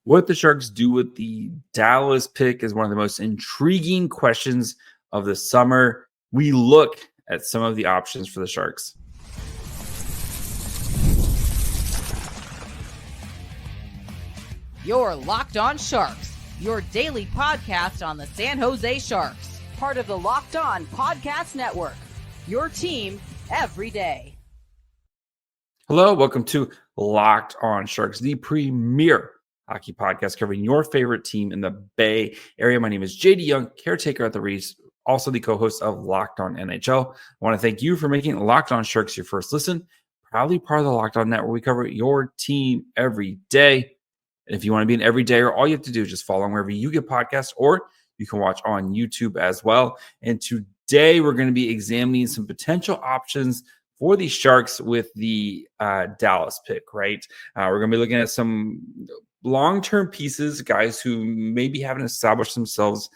What the Sharks do with the Dallas pick is one of the most intriguing questions of the summer. We look at some of the options for the Sharks. You're Locked On Sharks, your daily podcast on the San Jose Sharks, part of the Locked On Podcast Network, your team every day. Hello, welcome to Locked On Sharks, the premier hockey podcast covering your favorite team in the Bay Area. My name is JD Young, caretaker at the Reese, also the co-host of Locked On NHL. I want to thank you for making Locked On Sharks your first listen. Proudly part of the Locked On Network. We cover your team every day. And if you want to be an everydayer, all you have to do is just follow wherever you get podcasts, or you can watch on YouTube as well. And today we're going to be examining some potential options for the Sharks with the Dallas pick, right? We're going to be looking at some long-term pieces, guys who maybe haven't established themselves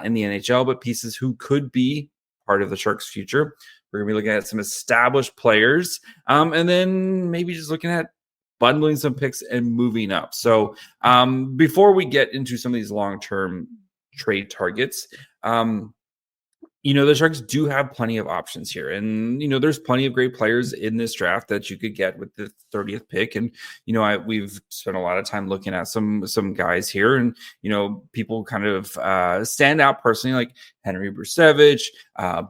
in the NHL, but pieces who could be part of the Sharks' future. We're going to be looking at some established players, and then maybe just looking at bundling some picks and moving up. So before we get into some of these long-term trade targets, the Sharks do have plenty of options here. And, there's plenty of great players in this draft that you could get with the 30th pick. And, we've spent a lot of time looking at some guys here. And, people kind of stand out personally, like Henry Brusevich,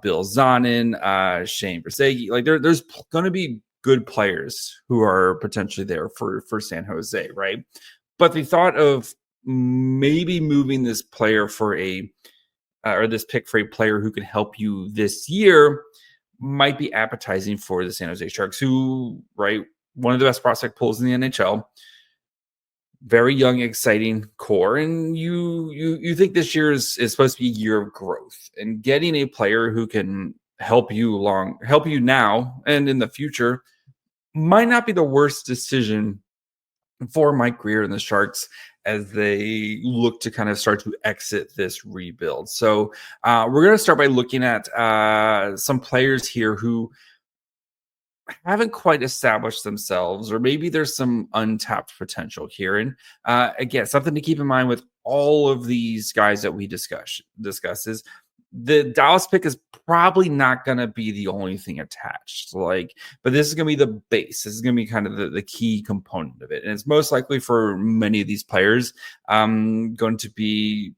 Bill Zonin, Shane Brzezinski. Like there's going to be good players who are potentially there for San Jose, right? But the thought of maybe moving this player for this pick for a player who can help you this year might be appetizing for the San Jose Sharks, who, right, one of the best prospect pools in the NHL, very young, exciting core. And you think this year is supposed to be a year of growth, and getting a player who can help you now and in the future might not be the worst decision for Mike Grier and the Sharks as they look to kind of start to exit this rebuild. So we're going to start by looking at some players here who haven't quite established themselves, or maybe there's some untapped potential here. And again, something to keep in mind with all of these guys that we discuss is the Dallas pick is probably not going to be the only thing attached. But this is going to be the base. This is going to be kind of the key component of it. And it's most likely for many of these players going to be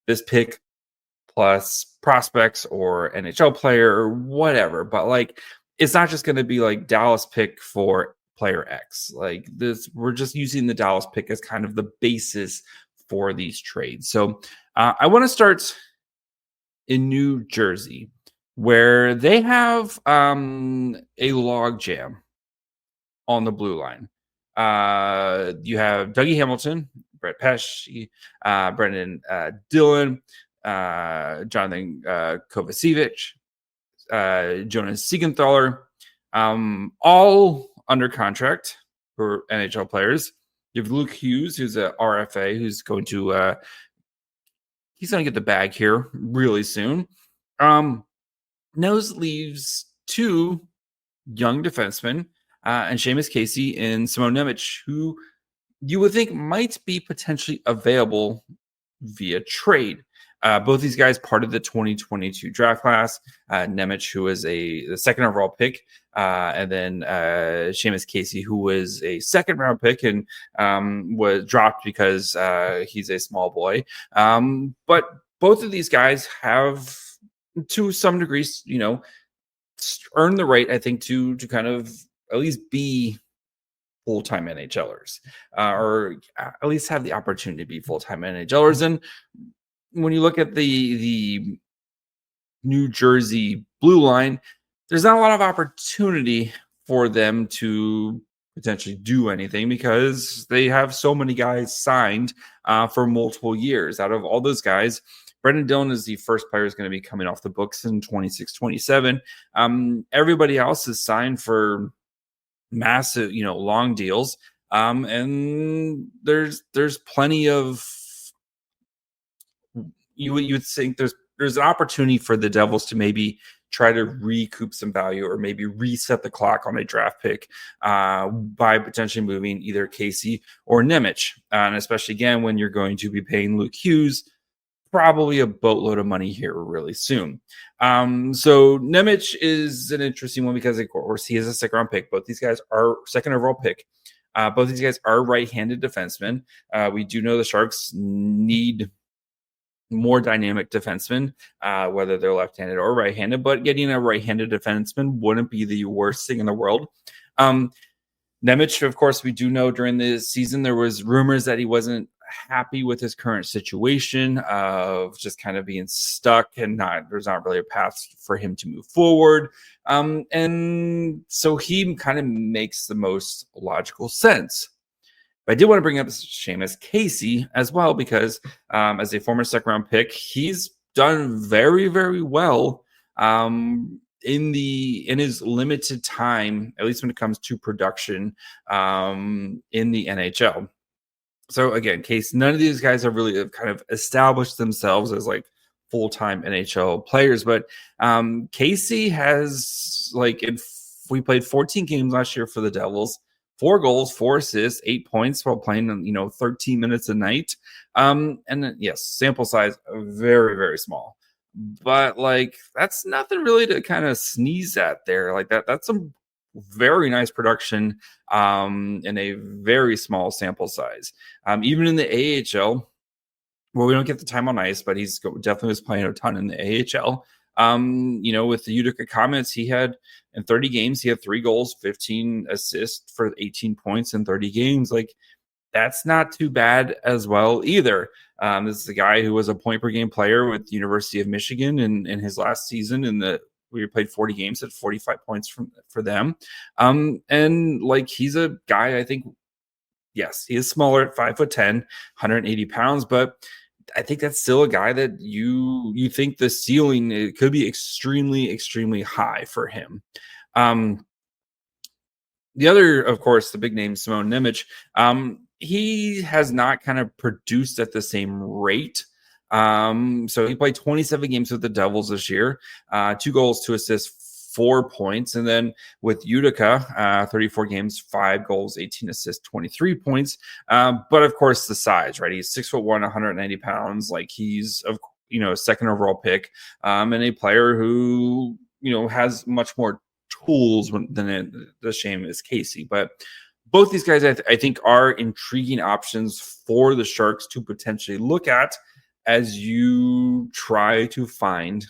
this pick plus prospects or NHL player or whatever. But it's not just going to be like Dallas pick for player X. We're just using the Dallas pick as kind of the basis for these trades. So I want to start in New Jersey, where they have a log jam on the blue line. You have Dougie Hamilton, Brett Pesce, Brendan Dillon, Jonathan Kovacevic, Jonas Siegenthaler, all under contract for NHL players. You have Luke Hughes, who's a RFA, who's going to he's going to get the bag here really soon. Nose leaves two young defensemen, and Seamus Casey and Simon Nemec, who you would think might be potentially available via trade. Both these guys part of the 2022 draft class. Nemec, who was the second overall pick, and then Seamus Casey, who was a second round pick and was dropped because he's a small boy. But both of these guys have, to some degrees, earned the right, I think, to kind of at least be full-time NHLers, or at least have the opportunity to be full-time NHLers. And when you look at the New Jersey blue line, there's not a lot of opportunity for them to potentially do anything because they have so many guys signed for multiple years. Out of all those guys, Brendan Dillon is the first player who's going to be coming off the books in 26-27. Everybody else is signed for massive, long deals. And there's plenty of, you would think there's an opportunity for the Devils to maybe try to recoup some value or maybe reset the clock on a draft pick by potentially moving either Casey or Nemec. And especially, again, when you're going to be paying Luke Hughes probably a boatload of money here really soon. So Nemec is an interesting one because, of course, he is a second-round pick. Both these guys are second overall pick. Both these guys are right-handed defensemen. We do know the Sharks need more dynamic defensemen, whether they're left-handed or right-handed, but getting a right-handed defenseman wouldn't be the worst thing in the world. Nemec, of course, we do know during the season there was rumors that he wasn't happy with his current situation of just kind of being stuck and there's not really a path for him to move forward. And so he kind of makes the most logical sense. But I did want to bring up Seamus Casey as well, because as a former second round pick, he's done very, very well in his limited time, at least when it comes to production in the NHL. So again, Case, none of these guys have really kind of established themselves as like full-time NHL players, but Casey has we played 14 games last year for the Devils, 4 goals, 4 assists, 8 points while playing 13 minutes a night. And then, yes, sample size very, very small, but that's nothing really to kind of sneeze at there. That's some very nice production in a very small sample size. Even in the AHL, well, we don't get the time on ice, but he's definitely was playing a ton in the AHL. With the Utica Comets, he had in 30 games, he had 3 goals, 15 assists for 18 points in 30 games. That's not too bad as well either. This is a guy who was a point per game player with the University of Michigan in his last season we played 40 games at 45 points for them. And he's a guy, I think, yes, he is smaller at 5'10", 180 pounds, but I think that's still a guy that you think the ceiling, it could be extremely, extremely high for him. The other, of course, the big name, Simone Nemec, he has not kind of produced at the same rate. So he played 27 games with the Devils this year, 2 goals, 2 assists, 4 points. And then with Utica, 34 games, 5 goals, 18 assists, 23 points. But of course the size, right? He's 6'1", 190 pounds. He's a second overall pick, and a player who, has much more tools than the Seamus Casey. But both these guys, I think, are intriguing options for the Sharks to potentially look at as you try to find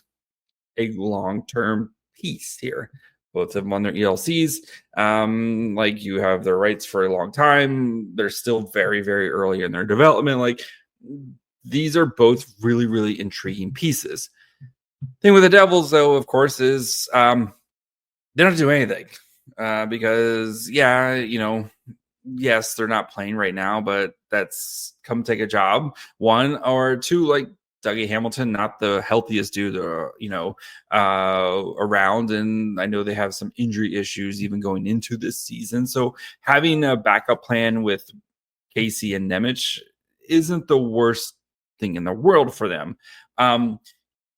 a long-term piece here. Both of them on their ELCs. You have their rights for a long time. They're still very, very early in their development. These are both really, really intriguing pieces. Thing with the Devils, though, of course, is they don't do anything. Because, yes, they're not playing right now, but that's come take a job. 1 or 2, Dougie Hamilton, not the healthiest dude, around. And I know they have some injury issues even going into this season. So having a backup plan with Casey and Nemec isn't the worst thing in the world for them.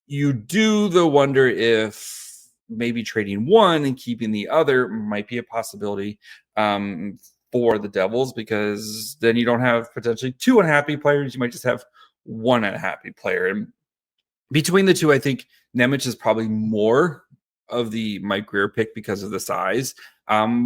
You do, though, wonder if maybe trading one and keeping the other might be a possibility for the Devils, because then you don't have potentially 2 unhappy players. You might just have 1 unhappy player. And between the two, I think Nemec is probably more of the Mike Greer pick because of the size. But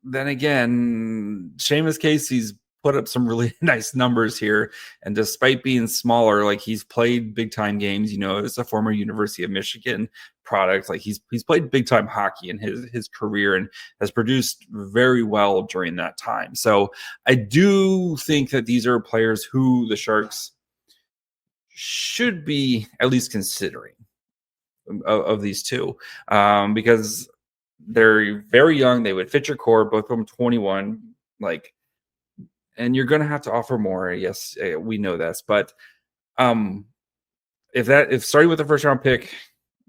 then again, Seamus Casey's put up some really nice numbers here, and despite being smaller, he's played big time games. As a former University of Michigan product, he's played big time hockey in his career and has produced very well during that time. So I do think that these are players who the Sharks should be at least considering of these two, because they're very young. They would fit your core, both of them 21, and you're going to have to offer more. Yes, we know this, but if starting with the first round pick,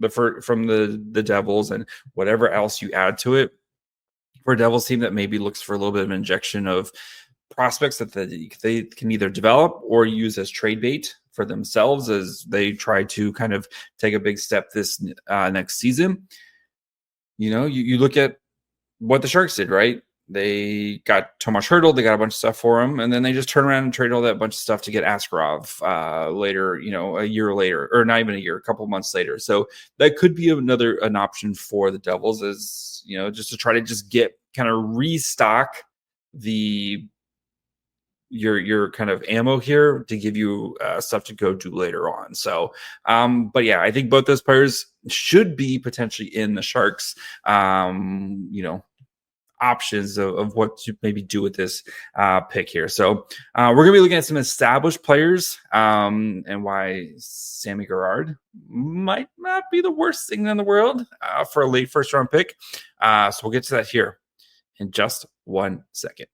from the Devils, and whatever else you add to it for a Devils team that maybe looks for a little bit of an injection of prospects that they can either develop or use as trade bait for themselves as they try to kind of take a big step this next season. You look at what the Sharks did, right? They got Tomas Hertl, they got a bunch of stuff for him, and then they just turn around and trade all that bunch of stuff to get Askarov later, a year later, or not even a year, a couple months later. So that could be an option for the Devils, is just to try to just get kind of restock your kind of ammo here to give you stuff to go to later on. So, but yeah, I think both those players should be potentially in the Sharks, options of what to maybe do with this pick here. So we're going to be looking at some established players and why Samuel Girard might not be the worst thing in the world for a late first round pick. So we'll get to that here in just 1 second.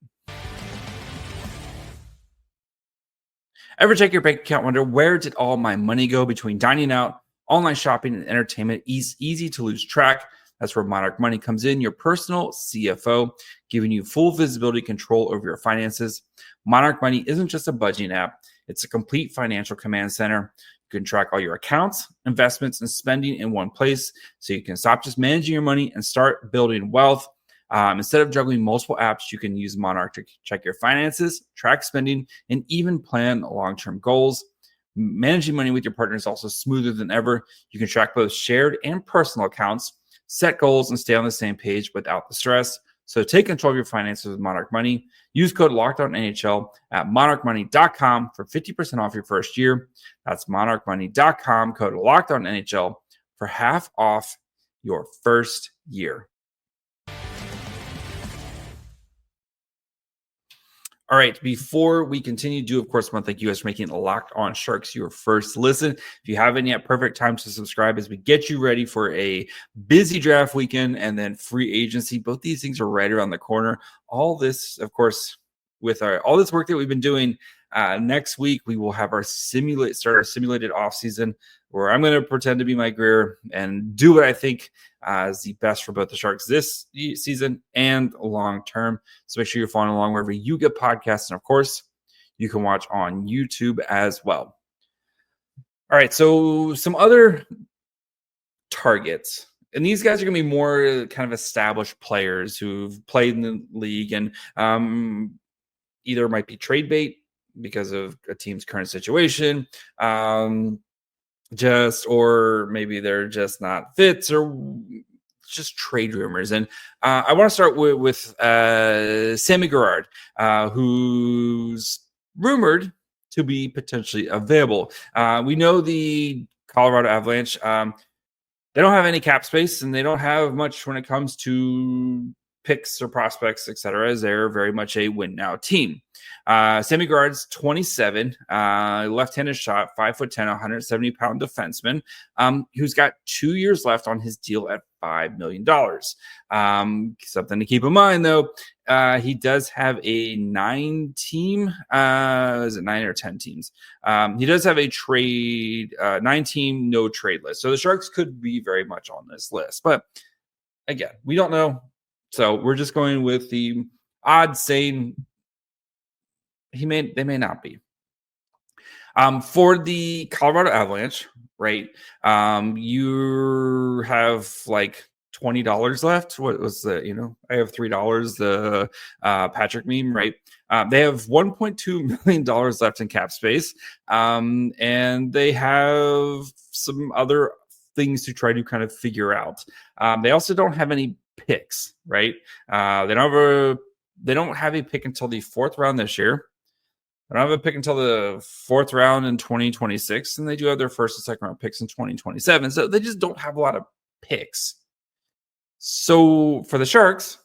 Ever check your bank account, wonder where did all my money go between dining out, online shopping, and entertainment? Easy to lose track. That's where Monarch Money comes in, your personal CFO, giving you full visibility control over your finances. Monarch Money isn't just a budgeting app. It's a complete financial command center. You can track all your accounts, investments, and spending in one place so you can stop just managing your money and start building wealth. Instead of juggling multiple apps, you can use Monarch to check your finances, track spending, and even plan long-term goals. Managing money with your partner is also smoother than ever. You can track both shared and personal accounts, set goals, and stay on the same page without the stress. So take control of your finances with Monarch Money. Use code LOCKEDONNHL at monarchmoney.com for 50% off your first year. That's monarchmoney.com, code LOCKEDONNHL for half off your first year. All right, before we continue, do of course want to thank you guys for making Locked On Sharks your first listen. If you haven't yet, perfect time to subscribe as we get you ready for a busy draft weekend and then free agency. Both these things are right around the corner. All this, of course, with all this work that we've been doing. Next week, we will have our simulated offseason where I'm going to pretend to be Mike Greer and do what I think is the best for both the Sharks this season and long term. So make sure you're following along wherever you get podcasts. And of course, you can watch on YouTube as well. All right, so some other targets. And these guys are going to be more kind of established players who've played in the league and either might be trade bait because of a team's current situation, or maybe they're just not fits, or just trade rumors. And I want to start with Samuel Girard, who's rumored to be potentially available. We know the Colorado Avalanche, they don't have any cap space, and they don't have much when it comes to picks or prospects, etc., as they're very much a win now team. Samuel Girard's 27, left-handed shot, 5'10", 170-pound defenseman, who's got 2 years left on his deal at $5 million. Something to keep in mind, though, he does have a 9-team, is it 9 or 10 teams? He does have a 9-team no trade list. So the Sharks could be very much on this list. But again, we don't know. So we're just going with the odds saying they may not be. For the Colorado Avalanche, right? You have like $20 left. What was the, I have $3, the Patrick meme, right? They have $1.2 million left in cap space. And they have some other things to try to kind of figure out. They also don't have any picks, right? They don't have a pick until the 4th round this year. They don't have a pick until the 4th round in 2026, and they do have their 1st and 2nd round picks in 2027. So they just don't have a lot of picks. So for the Sharks,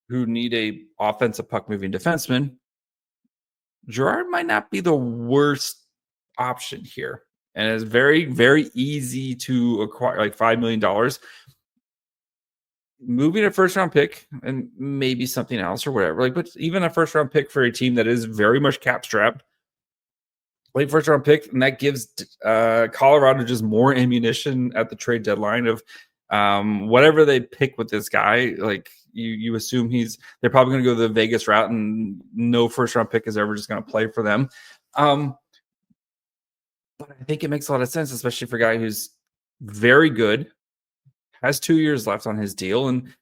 who need a offensive puck moving defenseman, Girard might not be the worst option here, and it's very, very easy to acquire, like $5 million. Moving a 1st round pick and maybe something else or whatever, but even a 1st round pick for a team that is very much cap strapped, late 1st round pick, and that gives Colorado just more ammunition at the trade deadline of whatever they pick with this guy. Like you assume they're probably going to go the Vegas route, and no 1st round pick is ever just going to play for them. But I think it makes a lot of sense, especially for a guy who's very good, has 2 years left on his deal, and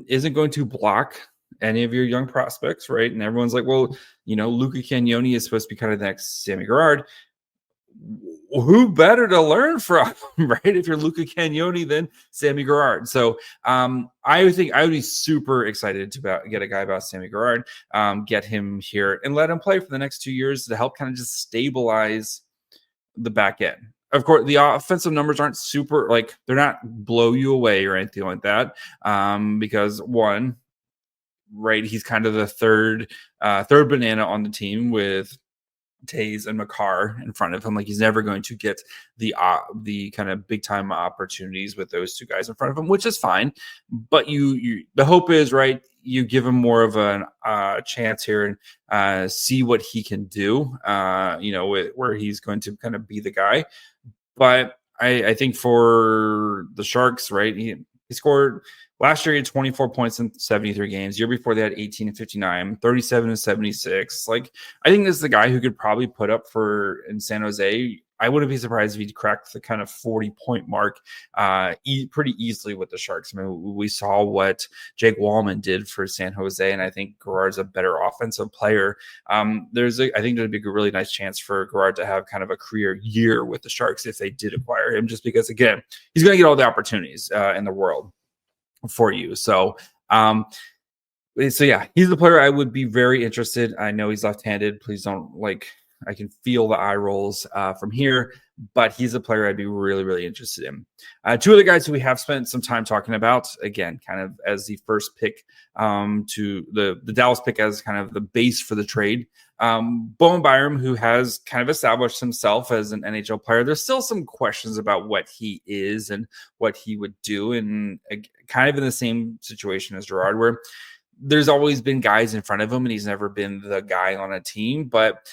isn't going to block any of your young prospects, right? And everyone's like, well, Luca Cagnoni is supposed to be kind of the next Sammy Girard. Who better to learn from, right? If you're Luca Cagnoni than Sammy Girard. So I think I would be super excited to get a guy about Sammy Girard, get him here and let him play for the next 2 years to help kind of just stabilize the back end. Of course, the offensive numbers aren't super, like, they're not blow you away or anything like that. Because one, right, he's kind of the third banana on the team with Tays and Makar in front of him. Like, he's never going to get the kind of big time opportunities with those two guys in front of him, which is fine. But the hope is, right, you give him more of a chance here and see what he can do. Where he's going to kind of be the guy. But I think for the Sharks, right, he scored last year. He had 24 points in 73 games. Year before they had 18 and 59, 37 and 76. Like, I think this is the guy who could probably put up for in San Jose. I wouldn't be surprised if he cracked the kind of 40-point mark pretty easily with the Sharks. I mean, we saw what Jake Wallman did for San Jose, and I think Girard's a better offensive player. I think there'd be a really nice chance for Girard to have kind of a career year with the Sharks if they did acquire him, just because, again, he's going to get all the opportunities in the world for you. So yeah, he's the player I would be very interested. I know he's left-handed. Please don't, I can feel the eye rolls from here, but he's a player I'd be really, really interested in. Two other guys who we have spent some time talking about, again, kind of as the first pick to the Dallas pick as kind of the base for the trade. Bowen Byram, who has kind of established himself as an NHL player. There's still some questions about what he is and what he would do, and kind of in the same situation as Girard, where there's always been guys in front of him and he's never been the guy on a team. But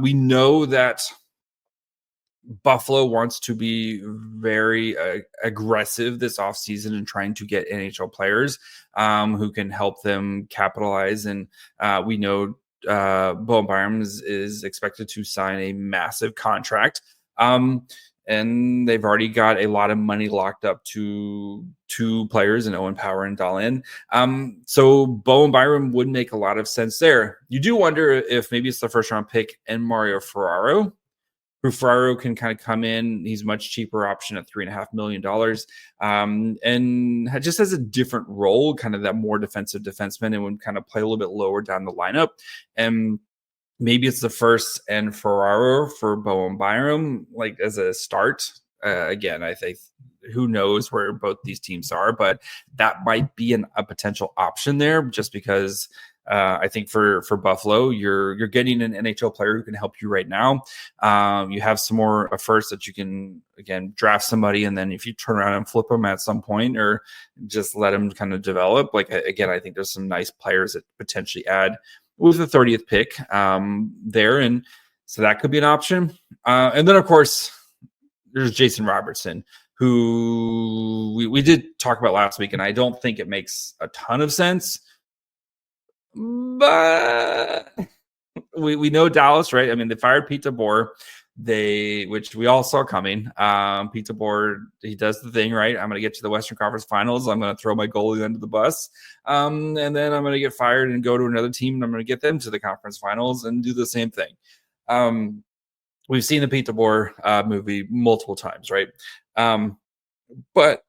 we know that Buffalo wants to be very aggressive this offseason in trying to get NHL players who can help them capitalize. And we know Bowen Byram is expected to sign a massive contract. And they've already got a lot of money locked up to two players in Owen Power and Dahlin. So Bowen Byram would make a lot of sense there. You do wonder if maybe it's the first round pick and Mario Ferraro, who Ferraro can kind of come in. He's a much cheaper option at $3.5 million. And just has a different role, kind of that more defensive defenseman, and would kind of play a little bit lower down the lineup. And maybe it's the first and Ferraro for Bowen Byram, like as a start. Again, I think who knows where both these teams are, but that might be a potential option there, just because I think for Buffalo, you're getting an NHL player who can help you right now. You have some more first that you can, again, draft somebody, and then if you turn around and flip them at some point or just let them kind of develop, again, I think there's some nice players that potentially add with the 30th pick there. And so that could be an option. And then, of course, there's Jason Robertson, who we did talk about last week, and I don't think it makes a ton of sense. But we know Dallas, right? I mean, they fired Pete DeBoer, which we all saw coming. Pete DeBoer, he does the thing, right? I'm going to get to the Western Conference Finals. I'm going to throw my goalie under the bus. And then I'm going to get fired and go to another team, and I'm going to get them to the conference finals and do the same thing. We've seen the Pete DeBoer movie multiple times, right? But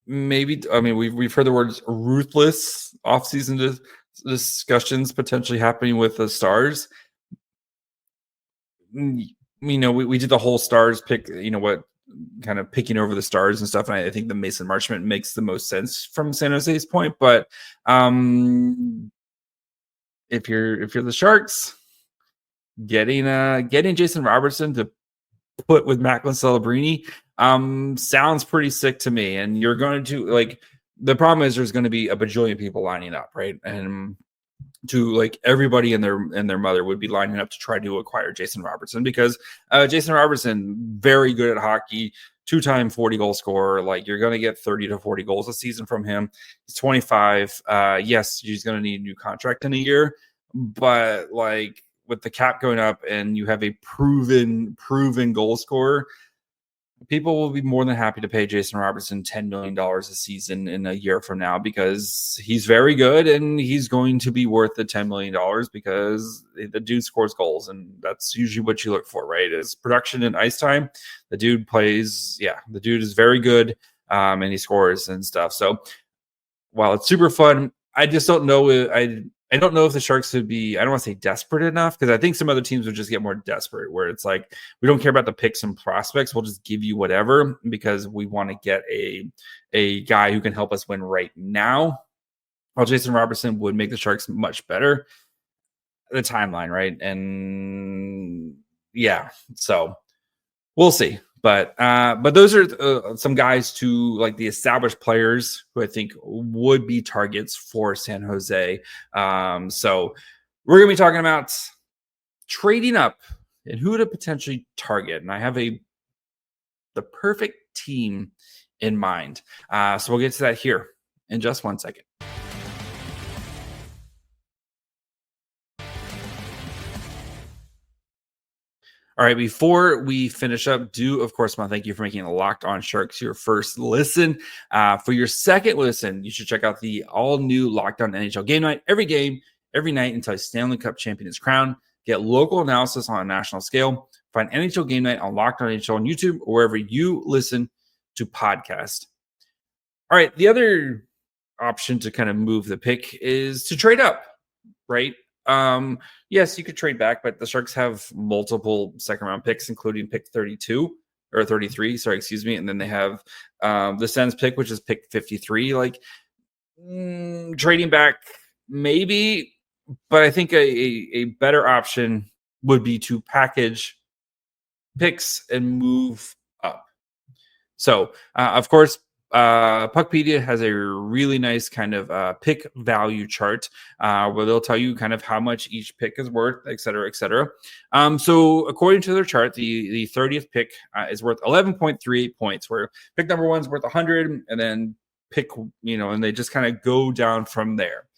maybe, I mean, we've heard the words ruthless offseason discussions potentially happening with the Stars. We did the whole Stars pick, what kind of picking over the Stars and stuff. And I think the Mason Marchment makes the most sense from San Jose's point. But if you're the Sharks, getting Jason Robertson to put with Macklin Celebrini sounds pretty sick to me. And you're going to the problem is there's going to be a bajillion people lining up, right? And to everybody and their mother would be lining up to try to acquire Jason Robertson, because Jason Robertson, very good at hockey, 2-time 40-goal scorer. You're going to get 30 to 40 goals a season from him. He's 25. Yes, he's going to need a new contract in a year, but with the cap going up and you have a proven goal scorer, people will be more than happy to pay Jason Robertson $10 million a season in a year from now, because he's very good and he's going to be worth the $10 million because the dude scores goals. And that's usually what you look for, right? Is production and ice time. The dude plays. Yeah, the dude is very good, and he scores and stuff. So while it's super fun, I just don't know. I don't know if the Sharks would be, I don't want to say desperate enough, because I think some other teams would just get more desperate, where it's like, we don't care about the picks and prospects. We'll just give you whatever because we want to get a guy who can help us win right now. While Jason Robertson would make the Sharks much better. The timeline, right? And yeah, so we'll see. But those are some guys to like the established players who I think would be targets for San Jose. So we're going to be talking about trading up and who to potentially target. And I have the perfect team in mind. So we'll get to that here in just 1 second. All right, before we finish up, of course want to thank you for making Locked On Sharks your first listen. For your second listen, you should check out the all-new Locked On NHL Game Night. Every game, every night until a Stanley Cup champion is crowned. Get local analysis on a national scale. Find NHL Game Night on Locked On NHL on YouTube or wherever you listen to podcasts. All right, the other option to kind of move the pick is to trade up, right? Yes, you could trade back, but the Sharks have multiple second round picks, including pick 32 or 33. Sorry, excuse me. And then they have the Sens pick, which is pick 53. Like trading back, maybe, but I think a better option would be to package picks and move up. So, of course, Puckpedia has a really nice kind of pick value chart where they'll tell you kind of how much each pick is worth, et cetera, et cetera. So according to their chart, the 30th pick is worth 11.38 points, where pick number 1 is worth 100, and then pick, and they just kind of go down from there.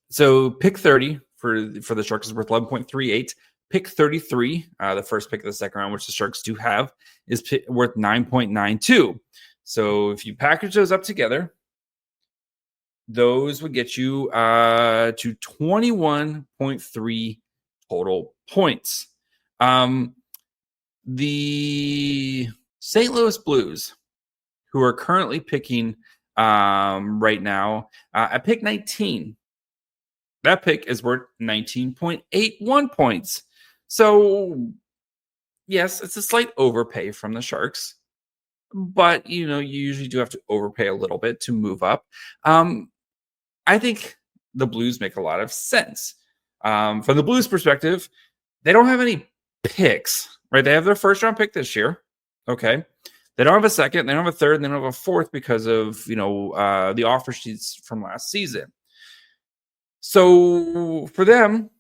So pick 30 for the Sharks is worth 11.38. Pick 33, the first pick of the second round, which the Sharks do have, is worth 9.92. So if you package those up together, those would get you to 21.3 total points. The St. Louis Blues, who are currently picking right now at pick 19, that pick is worth 19.81 points. So, yes, it's a slight overpay from the Sharks, but, you usually do have to overpay a little bit to move up. I think the Blues make a lot of sense. From the Blues perspective, they don't have any picks, right? They have their first round pick this year. Okay. They don't have a second, they don't have a third, and they don't have a fourth because of, the offer sheets from last season. So for them,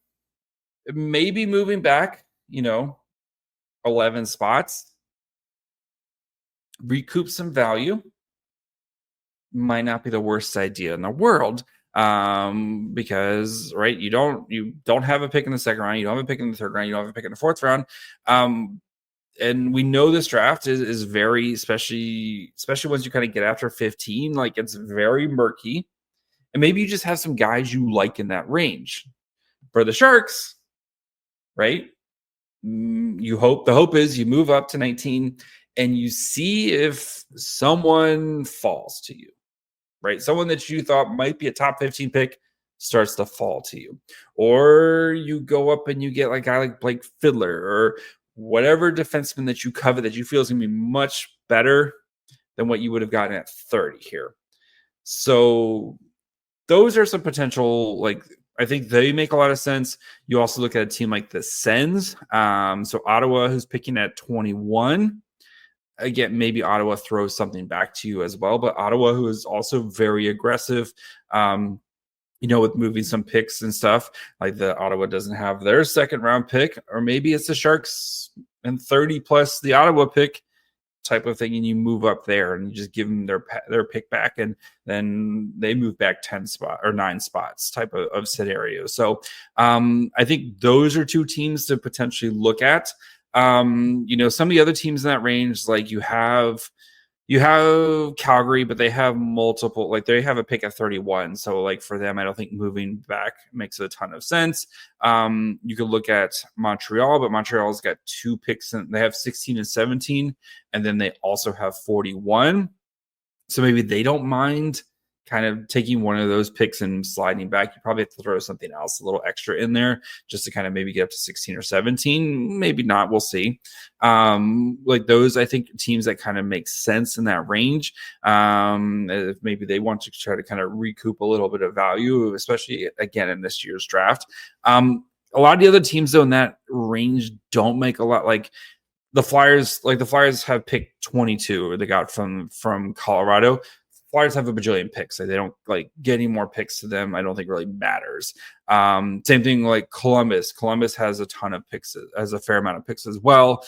maybe moving back, 11 spots, recoup some value, might not be the worst idea in the world. Because, right, you don't have a pick in the second round, you don't have a pick in the third round, you don't have a pick in the fourth round. And we know this draft is very, especially once you kind of get after 15, like it's very murky. And maybe you just have some guys you like in that range. For the Sharks, right? The hope is you move up to 19 and you see if someone falls to you, right? Someone that you thought might be a top 15 pick starts to fall to you. Or you go up and you get like a guy like Blake Fiddler or whatever defenseman that you covet that you feel is going to be much better than what you would have gotten at 30 here. So those are some potential, I think they make a lot of sense. You also look at a team like the Sens. So Ottawa, who's picking at 21. Again, maybe Ottawa throws something back to you as well. But Ottawa, who is also very aggressive, with moving some picks and stuff. Like the Ottawa doesn't have their second round pick. Or maybe it's the Sharks and 30 plus the Ottawa pick. type of thing, and you move up there and you just give them their pick back, and then they move back 9 spots type of scenario. So I think those are two teams to potentially look at. Some of the other teams in that range, like you have Calgary, but they have multiple, like they have a pick at 31. So like for them, I don't think moving back makes a ton of sense. You could look at Montreal, but Montreal's got 2 picks and they have 16 and 17. And then they also have 41. So maybe they don't mind kind of taking one of those picks and sliding back. You probably have to throw something else a little extra in there just to kind of maybe get up to 16 or 17. Maybe not. We'll see. Like those, I think teams that kind of make sense in that range. If maybe they want to try to kind of recoup a little bit of value, especially again in this year's draft. A lot of the other teams though in that range don't make a lot. Like the Flyers have picked 22. They got from Colorado. Flyers have a bajillion picks. So they don't like getting more picks to them. I don't think really matters. Same thing like Columbus. Columbus has a ton of picks, has a fair amount of picks as well.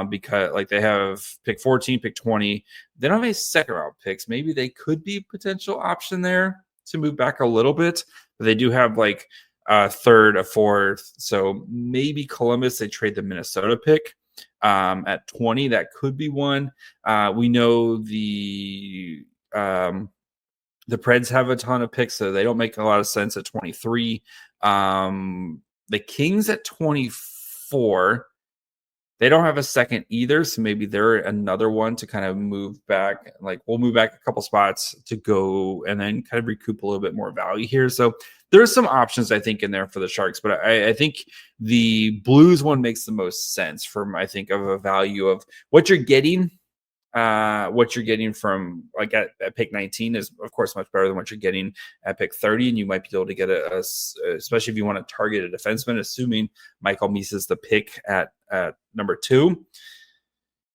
Because like they have pick 14, pick 20. They don't have any second round picks. Maybe they could be a potential option there to move back a little bit. But they do have like a third, a fourth. So maybe Columbus, they trade the Minnesota pick at 20. That could be one. We know the Preds have a ton of picks, so they don't make a lot of sense at 23. The Kings at 24, they don't have a second either, so maybe they're another one to kind of move back. Like we'll move back a couple spots to go and then kind of recoup a little bit more value here. So there's some options I think in there for the Sharks, but I think the Blues one makes the most sense from I think of a value of what you're getting. What you're getting from like at pick 19 is of course much better than what you're getting at pick 30, and you might be able to get especially if you want to target a defenseman, assuming Michael Mies is the pick at number 2.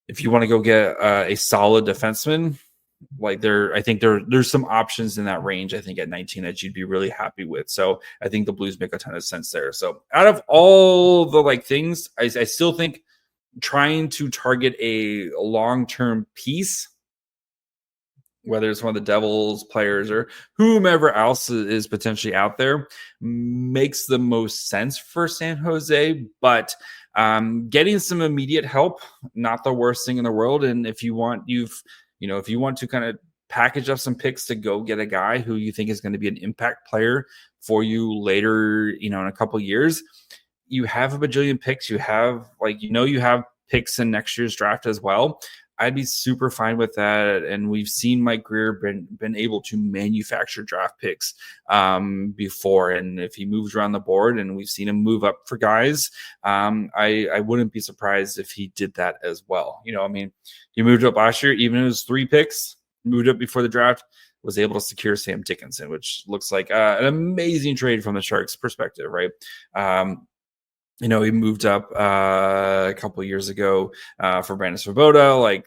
If you want to go get a solid defenseman, like I think there's some options in that range. I think at 19 that you'd be really happy with. So I think the Blues make a ton of sense there. So out of all the like things, I still think trying to target a long-term piece, whether it's one of the Devils players or whomever else is potentially out there, makes the most sense for San Jose. But getting some immediate help, not the worst thing in the world. And if you want to kind of package up some picks to go get a guy who you think is going to be an impact player for you later, in a couple years, you have a bajillion picks. You have you have picks in next year's draft as well. I'd be super fine with that. And we've seen Mike Grier been able to manufacture draft picks before. And if he moves around the board, and we've seen him move up for guys, I wouldn't be surprised if he did that as well. He moved up last year, even if it was 3 picks, moved up before the draft, was able to secure Sam Dickinson, which looks like an amazing trade from the Sharks' perspective, right? He moved up a couple of years ago for Brandon Svoboda.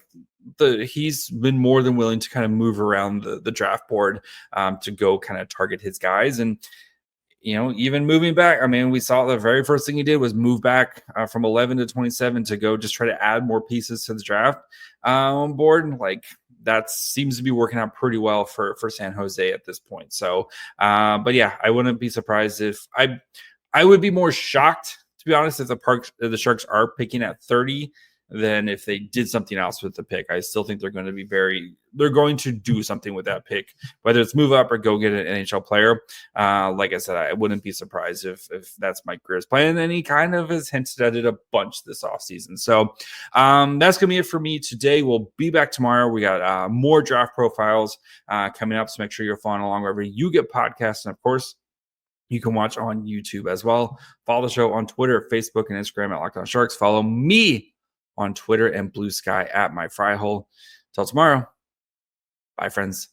He's been more than willing to kind of move around the draft board to go kind of target his guys. And, even moving back, we saw the very first thing he did was move back from 11 to 27 to go just try to add more pieces to the draft board. Like that seems to be working out pretty well for San Jose at this point. So, but yeah, I wouldn't be surprised if I would be more shocked, to be honest, if the Sharks are picking at 30 than if they did something else with the pick. I still think they're going to do something with that pick, whether it's move up or go get an NHL player. Like I said, I wouldn't be surprised if that's Mike Grier's plan, and he kind of has hinted at it a bunch this offseason. So that's going to be it for me today. We'll be back tomorrow. We got more draft profiles coming up, so make sure you're following along wherever you get podcasts. And of course, you can watch on YouTube as well. Follow the show on Twitter, Facebook, and Instagram at Locked On Sharks. Follow me on Twitter and Blue Sky at My Fry Hole. Till tomorrow. Bye, friends.